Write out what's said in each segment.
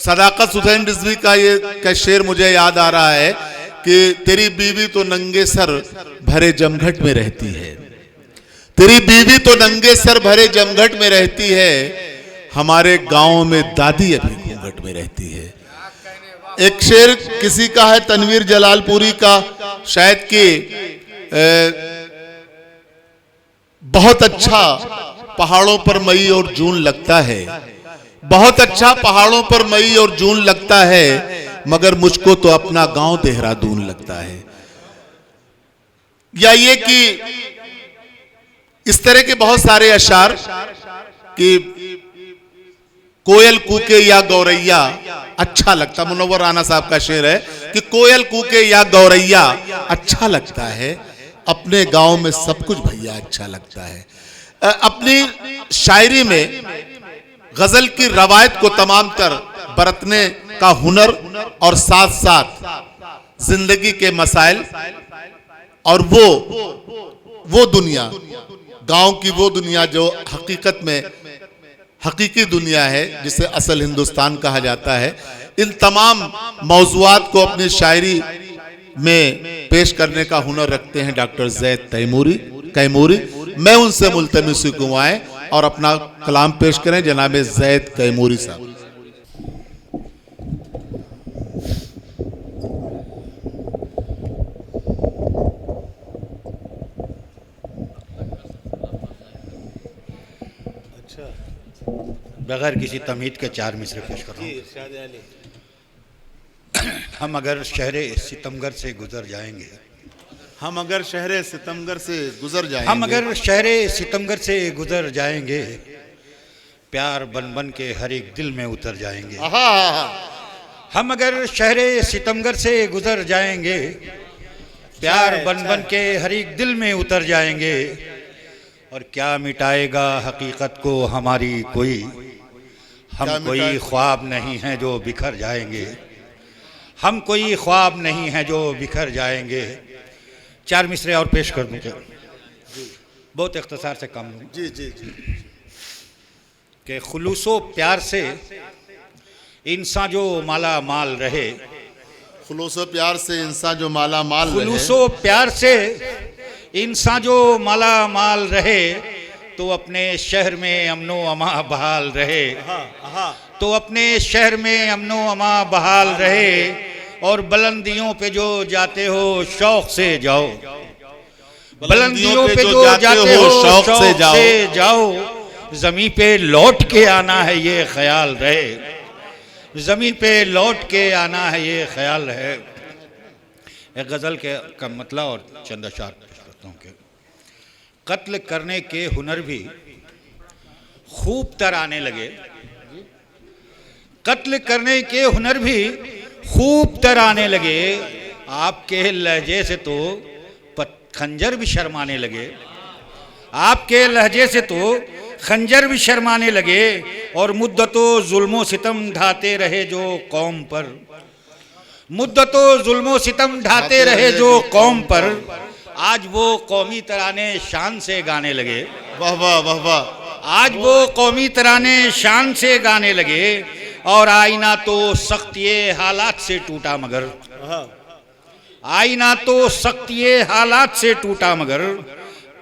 सदाकत हुसैन रिजवी का ये शेर मुझे याद आ रहा है कि तेरी बीवी तो नंगे सर भरे जमघट में रहती है, तेरी बीवी तो नंगे सर भरे जमघट में रहती है, हमारे गांव में दादी अभी घूंघट में रहती है। एक शेर किसी का है तनवीर जलालपुरी का, शायद कि बहुत अच्छा पहाड़ों पर मई और जून लगता है, बहुत अच्छा पहाड़ों पर मई और जून लगता है, मगर मुझको तो अपना गांव देहरादून लगता है। या ये कि इस तरह के बहुत सारे अशार कि कोयल कूके या गौरैया अच्छा लगता, मुनव्वर राना साहब का शेर है कि कोयल कूके या गौरैया अच्छा लगता है, अपने गांव में सब कुछ भैया अच्छा लगता है। अपनी शायरी में गजल की रवायत को तमाम तर बरतने का हुनर और साथ साथ जिंदगी के मसाइल और वो दुनिया, गांव की वो दुनिया जो हकीकत में हकीकी दुनिया है, जिसे असल हिंदुस्तान कहा जाता है, इन तमाम मौज़ूआत को अपनी शायरी में पेश करने का हुनर रखते हैं डॉक्टर ज़ैद कैमूरी। मैं उनसे मुल्तमिस हूं आए और अपना कलाम पेश करें जनाब ज़ैद कैमूरी साहब। बगैर किसी तमीद के 4 मिसरे पेश कर रहा हूँ। हम अगर शहरे सितमगर से गुजर जाएंगे, हम अगर शहरे सितमगर से गुजर जाएंगे, हम अगर शहरे सितमगर से गुजर जाएंगे, प्यार बन बन के हर एक दिल में उतर जाएंगे। हम अगर शहरे सितमगर से गुजर जाएंगे, प्यार बन बन के हर एक दिल में उतर जाएंगे, और क्या मिटाएगा हकीकत को हमारी कोई, हम कोई ख्वाब नहीं हैं जो बिखर जाएंगे, हम कोई ख्वाब नहीं हैं जो बिखर जाएंगे। 4 मिसरे और पेश कर दूँ क्या? बहुत इख्तिसार से काम लूँ जी जी जी। कि खुलूसो प्यार से इंसान जो माला माल रहे, खुलूसो प्यार से इंसान जो माला माल रहे, खुलूसो प्यार से इंसान जो माला माल रहे, तो अपने शहर में अमनो अमा बहाल रहे, तो अपने शहर में अमनो अमा बहाल रहे, और बुलंदियों पे जो जाते हो शौक से जाओ, बुलंदियों पे जो जाते हो शौक से जाओ, जमीन पे लौट के आना है ये ख्याल रहे, जमीन पे लौट के आना है ये ख्याल रहे। एक गज़ल के का मतलब और चंद अशार करता हूँ कि कत्ल करने के हुनर भी खूब तराने लगे, कत्ल करने के हुनर भी खूब तराने लगे, आपके लहजे से तो खंजर भी शर्माने लगे, आपके लहजे से तो खंजर भी शर्माने लगे, और मुद्दतों जुल्मों सितम ढाते रहे जो कौम पर, मुद्दतों जुल्मों सितम ढाते रहे जो कौम पर, आज वो कौमी तराने शान से गाने लगे। वाह वाह वाह वाह। आज वो कौमी तराने शान से गाने लगे, और आईना तो सख्ती हालात से टूटा मगर, आईना तो सख्ती हालात से टूटा मगर,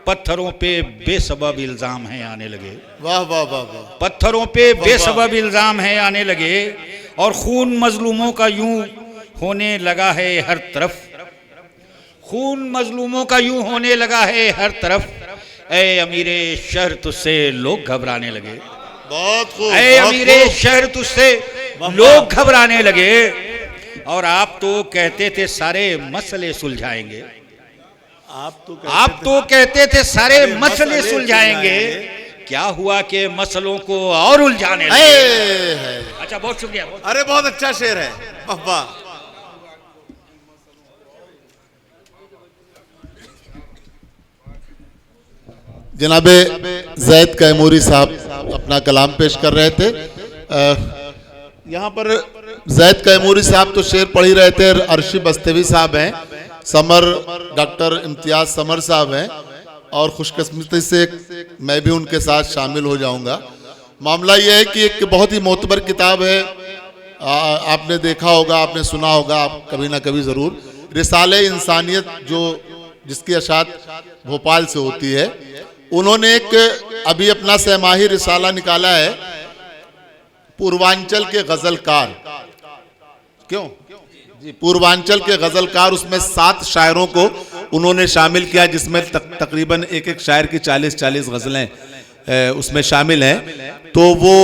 पत्थरों पे बेसबब इल्जाम है आने लगे। वाह वाह वाह वाह। पत्थरों पे बेसबब इल्जाम है आने लगे, और खून मजलूमों का यूं होने लगा है हर तरफ, खून मजलूमों का यूं होने लगा है हर तरफ, ऐ अमीरे शहर तुझसे लोग घबराने लगे, बहुत खूब। ऐ अमीरे शहर तुझसे लोग घबराने लगे, और आप तो कहते थे सारे मसले सुलझाएंगे, आप तो कहते थे सारे मसले सुलझाएंगे, क्या हुआ कि मसलों को और उलझाने लगे। अच्छा बहुत शुक्रिया। अरे बहुत अच्छा शेर है, वाह वाह। जनाबे ज़ैद कैमूरी साहब अपना कलाम पेश कर रहे थे। यहाँ पर ज़ैद कैमूरी साहब तो शेर पढ़ ही रहे थे, अर्शी बस्तेवी साहब हैं, समर डॉक्टर इम्तियाज समर साहब हैं, और खुशकिस्मती से मैं भी उनके साथ शामिल हो जाऊंगा, मामला यह है कि एक बहुत ही मोतबर किताब है, आपने देखा होगा, आपने सुना होगा, आप कभी ना कभी ज़रूर, रिसाले इंसानियत, जो जिसकी अशात भोपाल से होती है, उन्होंने एक अभी अपना सहमाही रिसाला निकाला है, पूर्वांचल के गज़लकार। क्यों जी, पूर्वांचल के गज़लकार, उसमें 7 शायरों को उन्होंने शामिल किया, जिसमें तकरीबन एक एक शायर की 40-40 गज़लें उसमें शामिल हैं। तो वो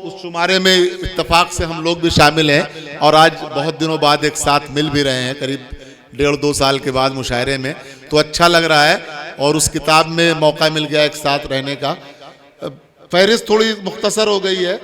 उस शुमारे में इत्तेफाक से हम लोग भी शामिल हैं और आज बहुत दिनों बाद एक साथ मिल भी रहे हैं, करीब 1.5-2 साल के बाद मुशायरे में। तो अच्छा लग रहा है और उस किताब में मौका मिल गया एक साथ रहने का। फहरिस्त थोड़ी मुख्तसर हो गई है,